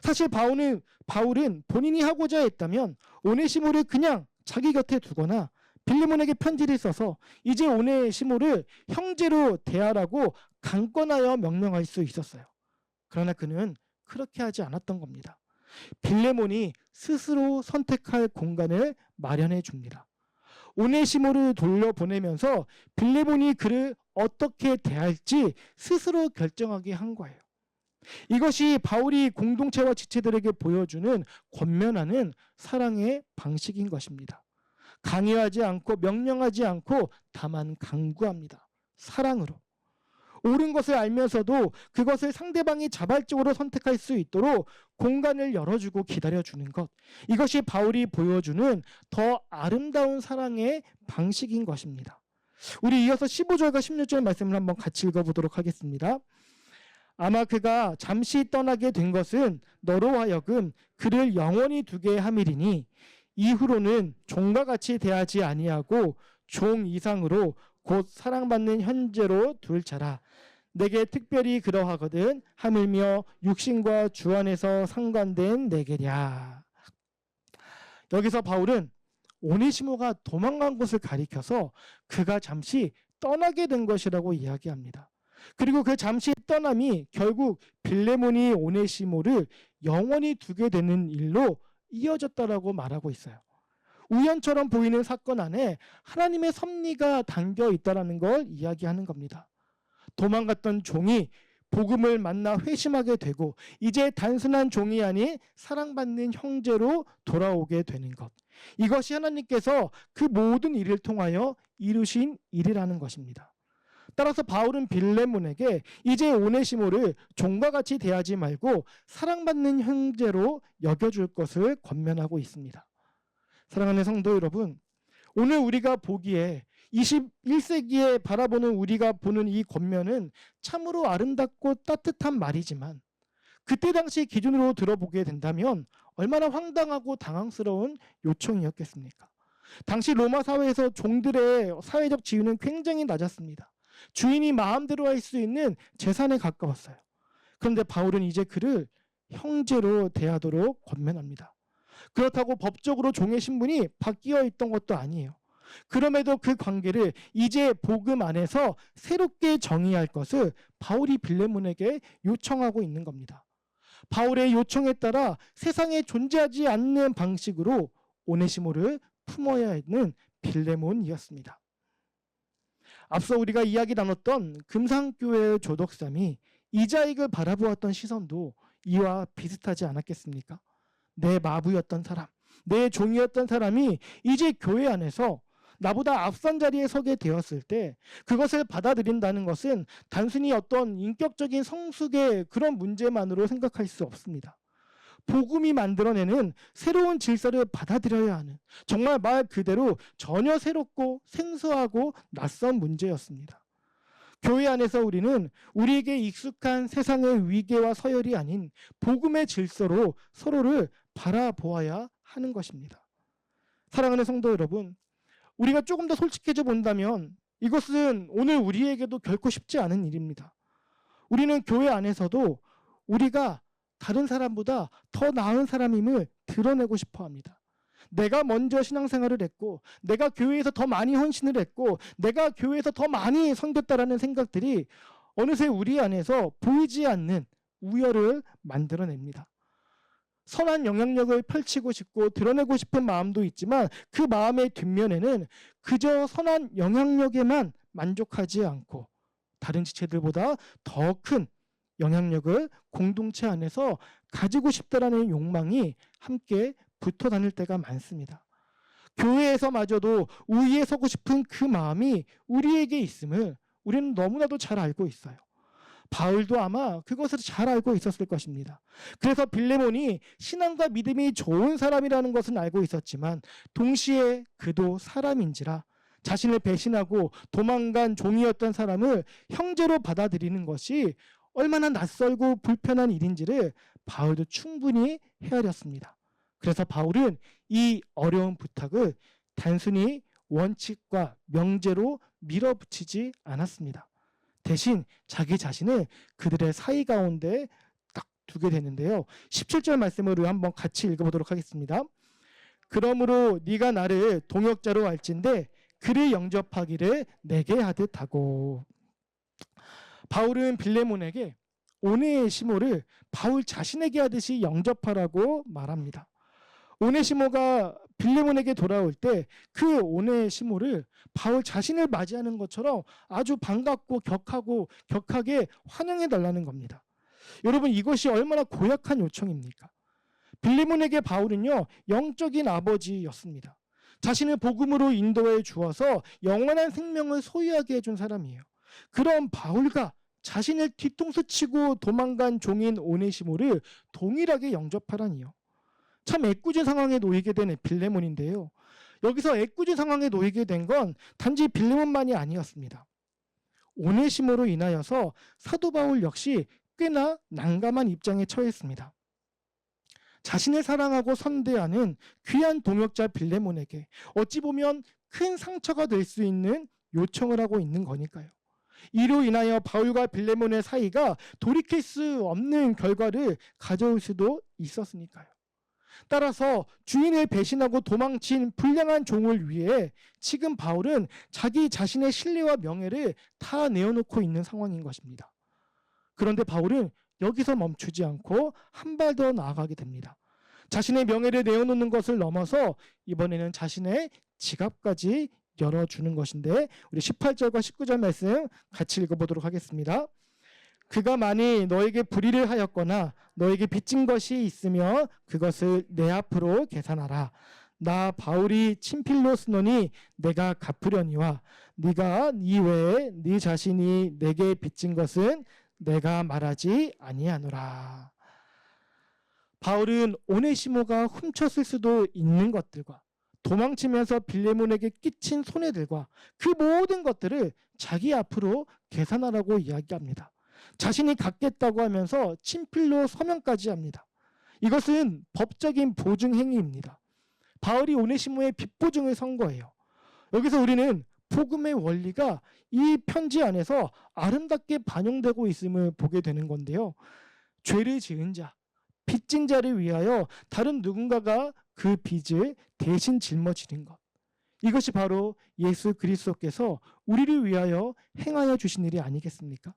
사실 바울은 본인이 하고자 했다면 오네시모를 그냥 자기 곁에 두거나 빌레몬에게 편지를 써서 이제 오네시모를 형제로 대하라고 강권하여 명령할 수 있었어요. 그러나 그는 그렇게 하지 않았던 겁니다. 빌레몬이 스스로 선택할 공간을 마련해 줍니다. 오네시모를 돌려보내면서 빌레몬이 그를 어떻게 대할지 스스로 결정하게 한 거예요. 이것이 바울이 공동체와 지체들에게 보여주는 권면하는 사랑의 방식인 것입니다. 강요하지 않고 명령하지 않고 다만 강구합니다. 사랑으로. 옳은 것을 알면서도 그것을 상대방이 자발적으로 선택할 수 있도록 공간을 열어주고 기다려주는 것. 이것이 바울이 보여주는 더 아름다운 사랑의 방식인 것입니다. 우리 이어서 15절과 16절 말씀을 한번 같이 읽어보도록 하겠습니다. 아마 그가 잠시 떠나게 된 것은 너로 하여금 그를 영원히 두게 함이리니 이후로는 종과 같이 대하지 아니하고 종 이상으로 곧 사랑받는 현재로 둘 자라. 내게 특별히 그러하거든 하물며 육신과 주 안에서 상관된 내게랴. 여기서 바울은 오네시모가 도망간 곳을 가리켜서 그가 잠시 떠나게 된 것이라고 이야기합니다. 그리고 그 잠시 떠남이 결국 빌레몬이 오네시모를 영원히 두게 되는 일로 이어졌다라고 말하고 있어요. 우연처럼 보이는 사건 안에 하나님의 섭리가 담겨 있다라는 걸 이야기하는 겁니다. 도망갔던 종이 복음을 만나 회심하게 되고 이제 단순한 종이 아닌 사랑받는 형제로 돌아오게 되는 것. 이것이 하나님께서 그 모든 일을 통하여 이루신 일이라는 것입니다. 따라서 바울은 빌레몬에게 이제 오네시모를 종과 같이 대하지 말고 사랑받는 형제로 여겨줄 것을 권면하고 있습니다. 사랑하는 성도 여러분, 오늘 우리가 보기에 21세기에 바라보는 우리가 보는 이 권면은 참으로 아름답고 따뜻한 말이지만 그때 당시 기준으로 들어보게 된다면 얼마나 황당하고 당황스러운 요청이었겠습니까? 당시 로마 사회에서 종들의 사회적 지위는 굉장히 낮았습니다. 주인이 마음대로 할 수 있는 재산에 가까웠어요. 그런데 바울은 이제 그를 형제로 대하도록 권면합니다. 그렇다고 법적으로 종의 신분이 바뀌어 있던 것도 아니에요. 그럼에도 그 관계를 이제 복음 안에서 새롭게 정의할 것을 바울이 빌레몬에게 요청하고 있는 겁니다. 바울의 요청에 따라 세상에 존재하지 않는 방식으로 오네시모를 품어야 하는 빌레몬이었습니다. 앞서 우리가 이야기 나눴던 금상교회의 조덕삼이 이자익을 바라보았던 시선도 이와 비슷하지 않았겠습니까? 내 마부였던 사람, 내 종이었던 사람이 이제 교회 안에서 나보다 앞선 자리에 서게 되었을 때 그것을 받아들인다는 것은 단순히 어떤 인격적인 성숙의 그런 문제만으로 생각할 수 없습니다. 복음이 만들어내는 새로운 질서를 받아들여야 하는, 정말 말 그대로 전혀 새롭고 생소하고 낯선 문제였습니다. 교회 안에서 우리는 우리에게 익숙한 세상의 위계와 서열이 아닌 복음의 질서로 서로를 바라보아야 하는 것입니다. 사랑하는 성도 여러분, 우리가 조금 더 솔직해져 본다면 이것은 오늘 우리에게도 결코 쉽지 않은 일입니다. 우리는 교회 안에서도 우리가 다른 사람보다 더 나은 사람임을 드러내고 싶어 합니다. 내가 먼저 신앙생활을 했고, 내가 교회에서 더 많이 헌신을 했고, 내가 교회에서 더 많이 섬겼다라는 생각들이 어느새 우리 안에서 보이지 않는 우열을 만들어냅니다. 선한 영향력을 펼치고 싶고 드러내고 싶은 마음도 있지만 그 마음의 뒷면에는 그저 선한 영향력에만 만족하지 않고 다른 지체들보다 더 큰 영향력을 공동체 안에서 가지고 싶다라는 욕망이 함께 붙어 다닐 때가 많습니다. 교회에서마저도 우위에 서고 싶은 그 마음이 우리에게 있음을 우리는 너무나도 잘 알고 있어요. 바울도 아마 그것을 잘 알고 있었을 것입니다. 그래서 빌레몬이 신앙과 믿음이 좋은 사람이라는 것은 알고 있었지만 동시에 그도 사람인지라 자신을 배신하고 도망간 종이었던 사람을 형제로 받아들이는 것이 얼마나 낯설고 불편한 일인지를 바울도 충분히 헤아렸습니다. 그래서 바울은 이 어려운 부탁을 단순히 원칙과 명제로 밀어붙이지 않았습니다. 대신 자기 자신을 그들의 사이 가운데 딱 두게 되는데요. 17절 말씀으로 한번 같이 읽어보도록 하겠습니다. 그러므로 네가 나를 동역자로 알진대 그를 영접하기를 내게 하듯 하고. 바울은 빌레몬에게 오네시모를 바울 자신에게 하듯이 영접하라고 말합니다. 오네시모가 빌레몬에게 돌아올 때 그 오네시모를 바울 자신을 맞이하는 것처럼 아주 반갑고 격하게 환영해 달라는 겁니다. 여러분, 이것이 얼마나 고약한 요청입니까? 빌레몬에게 바울은요, 영적인 아버지였습니다. 자신을 복음으로 인도해 주어서 영원한 생명을 소유하게 해준 사람이에요. 그런 바울과 자신을 뒤통수 치고 도망간 종인 오네시모를 동일하게 영접하라니요. 참 애꿎은 상황에 놓이게 된 빌레몬인데요. 여기서 애꿎은 상황에 놓이게 된 건 단지 빌레몬만이 아니었습니다. 오네시모로 인하여서 사도 바울 역시 꽤나 난감한 입장에 처했습니다. 자신을 사랑하고 선대하는 귀한 동역자 빌레몬에게 어찌 보면 큰 상처가 될 수 있는 요청을 하고 있는 거니까요. 이로 인하여 바울과 빌레몬의 사이가 돌이킬 수 없는 결과를 가져올 수도 있었으니까요. 따라서 주인을 배신하고 도망친 불량한 종을 위해 지금 바울은 자기 자신의 신뢰와 명예를 다 내어놓고 있는 상황인 것입니다. 그런데 바울은 여기서 멈추지 않고 한 발 더 나아가게 됩니다. 자신의 명예를 내어놓는 것을 넘어서 이번에는 자신의 지갑까지 열어주는 것인데, 우리 18절과 19절 말씀 같이 읽어보도록 하겠습니다. 그가 만일 너에게 불의를 하였거나 너에게 빚진 것이 있으며 그것을 내 앞으로 계산하라. 나 바울이 친필로 쓰노니 내가 갚으려니와 네가 이외에 네 자신이 내게 빚진 것은 내가 말하지 아니하노라. 바울은 오네시모가 훔쳤을 수도 있는 것들과 도망치면서 빌레몬에게 끼친 손해들과 그 모든 것들을 자기 앞으로 계산하라고 이야기합니다. 자신이 갖겠다고 하면서 친필로 서명까지 합니다. 이것은 법적인 보증 행위입니다. 바울이 오네시모의 빚 보증을 선 거예요. 여기서 우리는 복음의 원리가 이 편지 안에서 아름답게 반영되고 있음을 보게 되는 건데요. 죄를 지은 자, 빚진 자를 위하여 다른 누군가가 그 빚을 대신 짊어지는 것. 이것이 바로 예수 그리스도께서 우리를 위하여 행하여 주신 일이 아니겠습니까?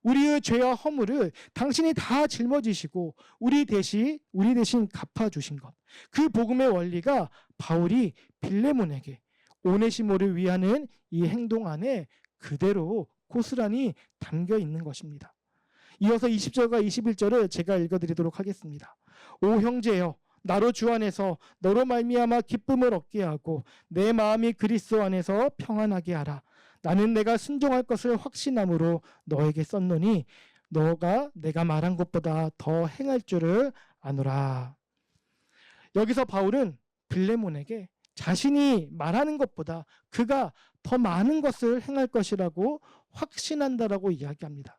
우리의 죄와 허물을 당신이 다 짊어지시고 우리 대신 갚아주신 것. 그 복음의 원리가 바울이 빌레몬에게 오네시모를 위하는 이 행동 안에 그대로 고스란히 담겨 있는 것입니다. 이어서 20절과 21절을 제가 읽어드리도록 하겠습니다. 오 형제여, 나로 주 안에서 너로 말미암아 기쁨을 얻게 하고 내 마음이 그리스도 안에서 평안하게 하라. 나는 내가 순종할 것을 확신함으로 너에게 썼노니 너가 내가 말한 것보다 더 행할 줄을 아노라. 여기서 바울은 빌레몬에게 자신이 말하는 것보다 그가 더 많은 것을 행할 것이라고 확신한다라고 이야기합니다.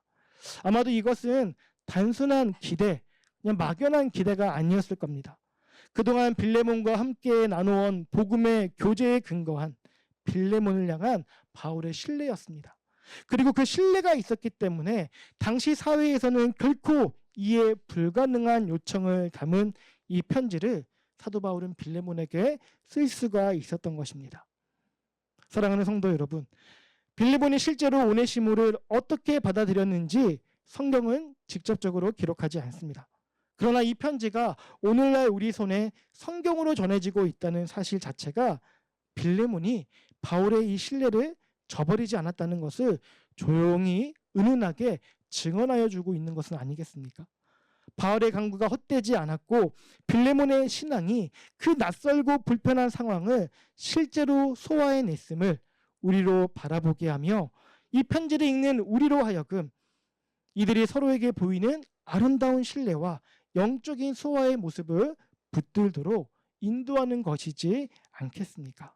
아마도 이것은 단순한 기대, 그냥 막연한 기대가 아니었을 겁니다. 그동안 빌레몬과 함께 나누어온 복음의 교제에 근거한 빌레몬을 향한 바울의 신뢰였습니다. 그리고 그 신뢰가 있었기 때문에 당시 사회에서는 결코 이해 불가능한 요청을 담은 이 편지를 사도 바울은 빌레몬에게 쓸 수가 있었던 것입니다. 사랑하는 성도 여러분, 빌레몬이 실제로 오네시모를 어떻게 받아들였는지 성경은 직접적으로 기록하지 않습니다. 그러나 이 편지가 오늘날 우리 손에 성경으로 전해지고 있다는 사실 자체가 빌레몬이 바울의 이 신뢰를 저버리지 않았다는 것을 조용히 은은하게 증언하여 주고 있는 것은 아니겠습니까? 바울의 강구가 헛되지 않았고 빌레몬의 신앙이 그 낯설고 불편한 상황을 실제로 소화해냈음을 우리로 바라보게 하며 이 편지를 읽는 우리로 하여금 이들이 서로에게 보이는 아름다운 신뢰와 영적인 소화의 모습을 붙들도록 인도하는 것이지 않겠습니까?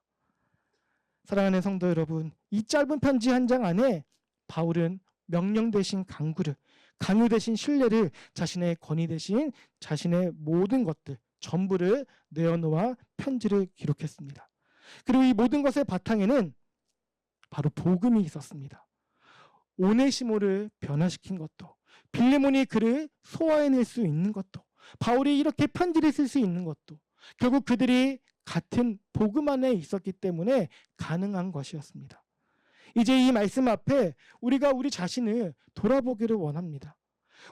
사랑하는 성도 여러분, 이 짧은 편지 한 장 안에 바울은 명령 대신 강구를, 강요 대신 신뢰를, 자신의 권위 대신 자신의 모든 것들 전부를 내어놓아 편지를 기록했습니다. 그리고 이 모든 것의 바탕에는 바로 복음이 있었습니다. 오네시모를 변화시킨 것도, 빌레몬이 그를 소화해낼 수 있는 것도, 바울이 이렇게 편지를 쓸 수 있는 것도 결국 그들이 같은 복음 안에 있었기 때문에 가능한 것이었습니다. 이제 이 말씀 앞에 우리가 우리 자신을 돌아보기를 원합니다.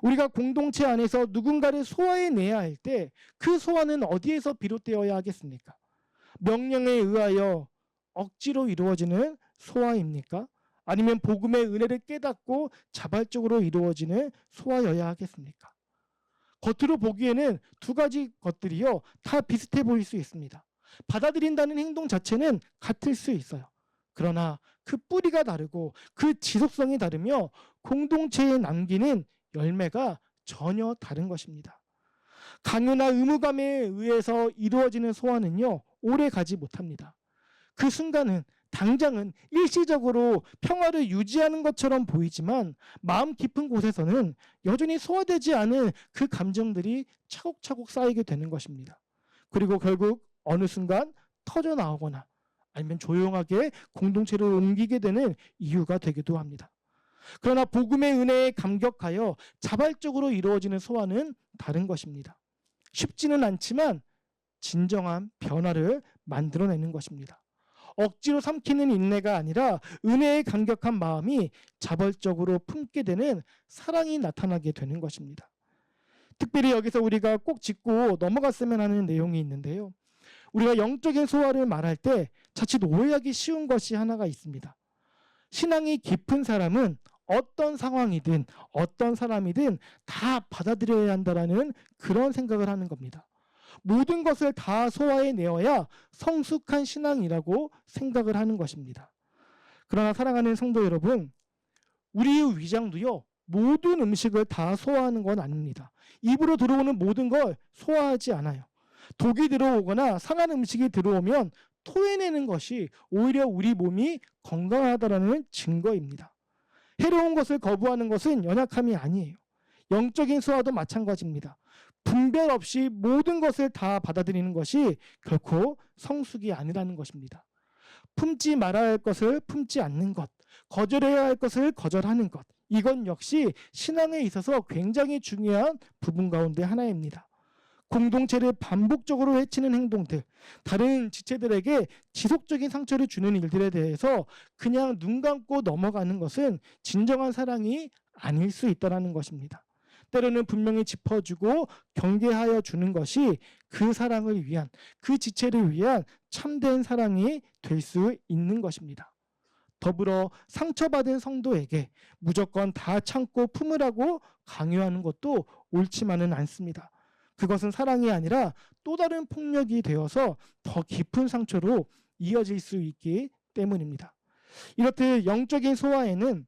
우리가 공동체 안에서 누군가를 소화해내야 할 때 그 소화는 어디에서 비롯되어야 하겠습니까? 명령에 의하여 억지로 이루어지는 소화입니까? 아니면 복음의 은혜를 깨닫고 자발적으로 이루어지는 소화여야 하겠습니까? 겉으로 보기에는 두 가지 것들이요 다 비슷해 보일 수 있습니다. 받아들인다는 행동 자체는 같을 수 있어요. 그러나 그 뿌리가 다르고 그 지속성이 다르며 공동체에 남기는 열매가 전혀 다른 것입니다. 강요나 의무감에 의해서 이루어지는 소화는요 오래 가지 못합니다. 그 순간은 당장은 일시적으로 평화를 유지하는 것처럼 보이지만 마음 깊은 곳에서는 여전히 소화되지 않은 그 감정들이 차곡차곡 쌓이게 되는 것입니다. 그리고 결국 어느 순간 터져나오거나 아니면 조용하게 공동체를 옮기게 되는 이유가 되기도 합니다. 그러나 복음의 은혜에 감격하여 자발적으로 이루어지는 소화는 다른 것입니다. 쉽지는 않지만 진정한 변화를 만들어내는 것입니다. 억지로 삼키는 인내가 아니라 은혜에 감격한 마음이 자발적으로 품게 되는 사랑이 나타나게 되는 것입니다. 특별히 여기서 우리가 꼭 짚고 넘어갔으면 하는 내용이 있는데요. 우리가 영적인 소화를 말할 때 자칫 오해하기 쉬운 것이 하나가 있습니다. 신앙이 깊은 사람은 어떤 상황이든 어떤 사람이든 다 받아들여야 한다라는 그런 생각을 하는 겁니다. 모든 것을 다 소화해내어야 성숙한 신앙이라고 생각을 하는 것입니다. 그러나 사랑하는 성도 여러분, 우리의 위장도요 모든 음식을 다 소화하는 건 아닙니다. 입으로 들어오는 모든 걸 소화하지 않아요. 독이 들어오거나 상한 음식이 들어오면 토해내는 것이 오히려 우리 몸이 건강하다는 증거입니다. 해로운 것을 거부하는 것은 연약함이 아니에요. 영적인 소화도 마찬가지입니다. 분별 없이 모든 것을 다 받아들이는 것이 결코 성숙이 아니라는 것입니다. 품지 말아야 할 것을 품지 않는 것, 거절해야 할 것을 거절하는 것, 이건 역시 신앙에 있어서 굉장히 중요한 부분 가운데 하나입니다. 공동체를 반복적으로 해치는 행동들, 다른 지체들에게 지속적인 상처를 주는 일들에 대해서 그냥 눈 감고 넘어가는 것은 진정한 사랑이 아닐 수 있다는 것입니다. 때로는 분명히 짚어주고 경계하여 주는 것이 그 사랑을 위한, 그 지체를 위한 참된 사랑이 될 수 있는 것입니다. 더불어 상처받은 성도에게 무조건 다 참고 품으라고 강요하는 것도 옳지만은 않습니다. 그것은 사랑이 아니라 또 다른 폭력이 되어서 더 깊은 상처로 이어질 수 있기 때문입니다. 이렇듯 영적인 소화에는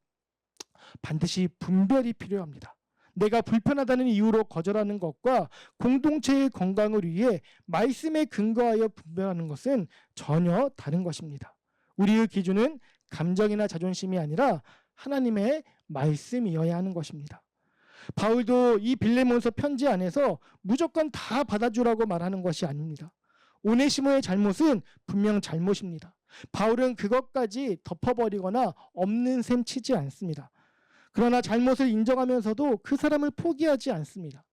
반드시 분별이 필요합니다. 내가 불편하다는 이유로 거절하는 것과 공동체의 건강을 위해 말씀에 근거하여 분별하는 것은 전혀 다른 것입니다. 우리의 기준은 감정이나 자존심이 아니라 하나님의 말씀이어야 하는 것입니다. 바울도 이 빌레몬서 편지 안에서 무조건 다 받아주라고 말하는 것이 아닙니다. 오네시모의 잘못은 분명 잘못입니다. 바울은 그것까지 덮어버리거나 없는 셈 치지 않습니다. 그러나 잘못을 인정하면서도 그 사람을 포기하지 않습니다.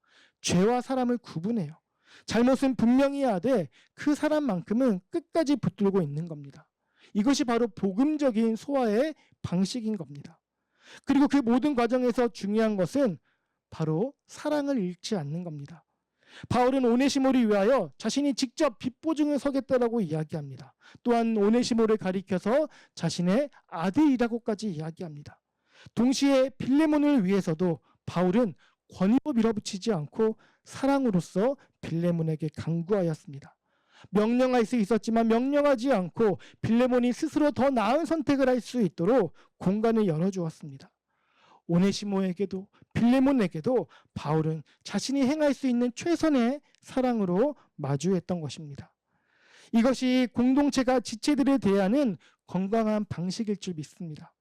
죄와 사람을 구분해요. 잘못은 분명히 해야 돼 그 사람만큼은 끝까지 붙들고 있는 겁니다. 이것이 바로 복음적인 소화의 방식인 겁니다. 그리고 그 모든 과정에서 중요한 것은 바로 사랑을 잃지 않는 겁니다. 바울은 오네시모를 위하여 자신이 직접 빚보증을 서겠다라고 이야기합니다. 또한 오네시모를 가리켜서 자신의 아들이라고까지 이야기합니다. 동시에 빌레몬을 위해서도 바울은 권위로 밀어붙이지 않고 사랑으로서 빌레몬에게 강구하였습니다. 명령할 수 있었지만 명령하지 않고 빌레몬이 스스로 더 나은 선택을 할 수 있도록 공간을 열어주었습니다. 오네시모에게도 빌레몬에게도 바울은 자신이 행할 수 있는 최선의 사랑으로 마주했던 것입니다. 이것이 공동체가 지체들에 대하는 건강한 방식일 줄 믿습니다.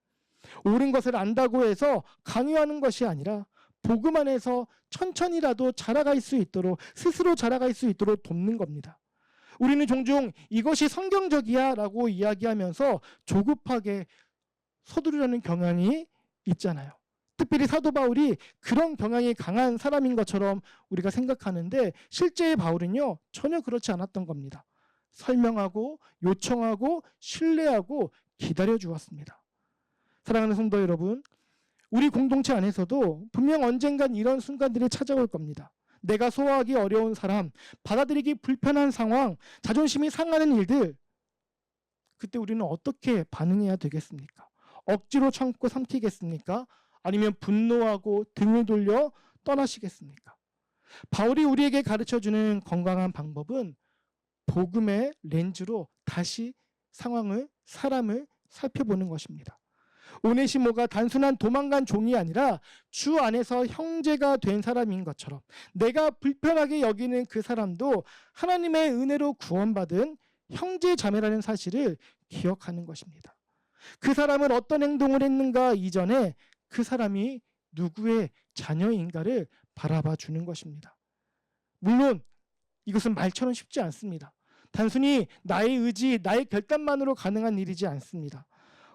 옳은 것을 안다고 해서 강요하는 것이 아니라 복음 안에서 천천히라도 자라갈 수 있도록 스스로 자라갈 수 있도록 돕는 겁니다. 우리는 종종 이것이 성경적이야 라고 이야기하면서 조급하게 서두르려는 경향이 있잖아요. 특별히 사도 바울이 그런 경향이 강한 사람인 것처럼 우리가 생각하는데 실제 바울은요 전혀 그렇지 않았던 겁니다. 설명하고 요청하고 신뢰하고 기다려 주었습니다. 사랑하는 성도 여러분, 우리 공동체 안에서도 분명 언젠간 이런 순간들이 찾아올 겁니다. 내가 소화하기 어려운 사람, 받아들이기 불편한 상황, 자존심이 상하는 일들, 그때 우리는 어떻게 반응해야 되겠습니까? 억지로 참고 삼키겠습니까? 아니면 분노하고 등을 돌려 떠나시겠습니까? 바울이 우리에게 가르쳐주는 건강한 방법은 복음의 렌즈로 다시 상황을, 사람을 살펴보는 것입니다. 오네시모가 단순한 도망간 종이 아니라 주 안에서 형제가 된 사람인 것처럼 내가 불편하게 여기는 그 사람도 하나님의 은혜로 구원받은 형제 자매라는 사실을 기억하는 것입니다. 그 사람은 어떤 행동을 했는가 이전에 그 사람이 누구의 자녀인가를 바라봐 주는 것입니다. 물론 이것은 말처럼 쉽지 않습니다. 단순히 나의 의지, 나의 결단만으로 가능한 일이지 않습니다.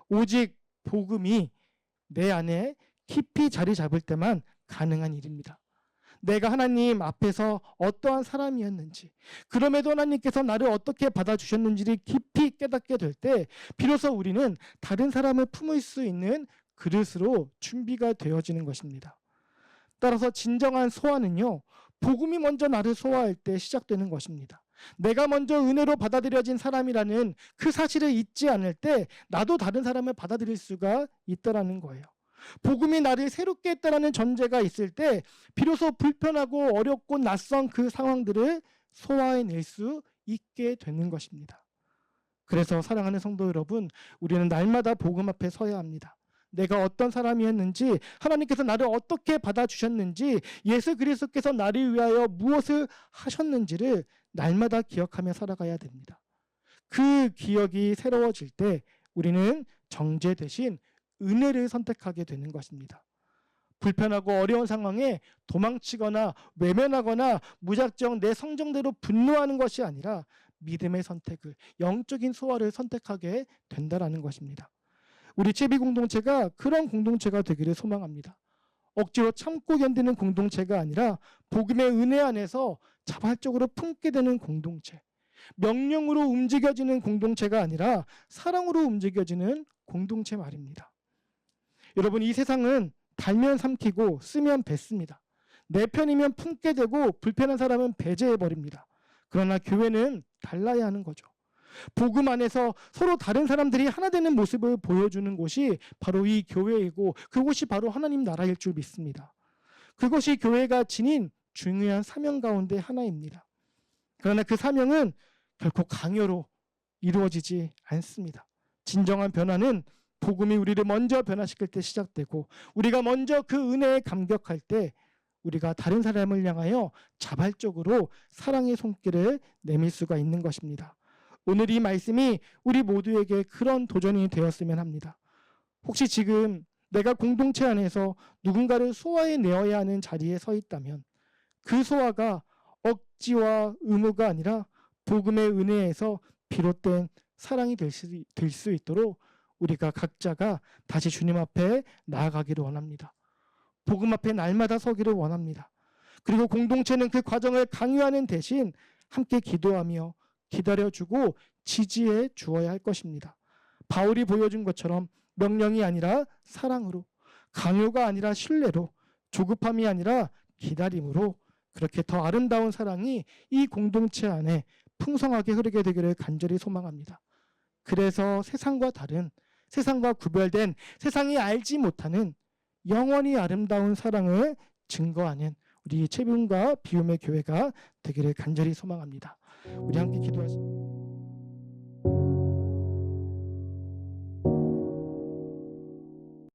오직 복음이 내 안에 깊이 자리 잡을 때만 가능한 일입니다. 내가 하나님 앞에서 어떠한 사람이었는지, 그럼에도 하나님께서 나를 어떻게 받아주셨는지를 깊이 깨닫게 될 때 비로소 우리는 다른 사람을 품을 수 있는 그릇으로 준비가 되어지는 것입니다. 따라서 진정한 소화는요, 복음이 먼저 나를 소화할 때 시작되는 것입니다. 내가 먼저 은혜로 받아들여진 사람이라는 그 사실을 잊지 않을 때 나도 다른 사람을 받아들일 수가 있다라는 거예요. 복음이 나를 새롭게 했다라는 전제가 있을 때 비로소 불편하고 어렵고 낯선 그 상황들을 소화해낼 수 있게 되는 것입니다. 그래서 사랑하는 성도 여러분, 우리는 날마다 복음 앞에 서야 합니다. 내가 어떤 사람이었는지, 하나님께서 나를 어떻게 받아주셨는지, 예수 그리스도께서 나를 위하여 무엇을 하셨는지를 날마다 기억하며 살아가야 됩니다. 그 기억이 새로워질 때 우리는 정죄 대신 은혜를 선택하게 되는 것입니다. 불편하고 어려운 상황에 도망치거나 외면하거나 무작정 내 성정대로 분노하는 것이 아니라 믿음의 선택을, 영적인 소화를 선택하게 된다라는 것입니다. 우리 제비 공동체가 그런 공동체가 되기를 소망합니다. 억지로 참고 견디는 공동체가 아니라 복음의 은혜 안에서 자발적으로 품게 되는 공동체, 명령으로 움직여지는 공동체가 아니라 사랑으로 움직여지는 공동체 말입니다. 여러분, 이 세상은 달면 삼키고 쓰면 뱉습니다. 내 편이면 품게 되고 불편한 사람은 배제해버립니다. 그러나 교회는 달라야 하는 거죠. 복음 안에서 서로 다른 사람들이 하나 되는 모습을 보여주는 곳이 바로 이 교회이고 그곳이 바로 하나님 나라일 줄 믿습니다. 그것이 교회가 지닌 중요한 사명 가운데 하나입니다. 그러나 그 사명은 결코 강요로 이루어지지 않습니다. 진정한 변화는 복음이 우리를 먼저 변화시킬 때 시작되고 우리가 먼저 그 은혜에 감격할 때 우리가 다른 사람을 향하여 자발적으로 사랑의 손길을 내밀 수가 있는 것입니다. 오늘 이 말씀이 우리 모두에게 그런 도전이 되었으면 합니다. 혹시 지금 내가 공동체 안에서 누군가를 소화해내어야 하는 자리에 서 있다면 그 소화가 억지와 의무가 아니라 복음의 은혜에서 비롯된 사랑이 될 수 있도록 우리가 각자가 다시 주님 앞에 나아가기를 원합니다. 복음 앞에 날마다 서기를 원합니다. 그리고 공동체는 그 과정을 강요하는 대신 함께 기도하며 기다려주고 지지해 주어야 할 것입니다. 바울이 보여준 것처럼 명령이 아니라 사랑으로, 강요가 아니라 신뢰로, 조급함이 아니라 기다림으로 그렇게 더 아름다운 사랑이 이 공동체 안에 풍성하게 흐르게 되기를 간절히 소망합니다. 그래서 세상과 다른, 세상과 구별된, 세상이 알지 못하는 영원히 아름다운 사랑을 증거하는 우리 채빈과 비움의 교회가 되기를 간절히 소망합니다. 우리 함께 기도하시죠.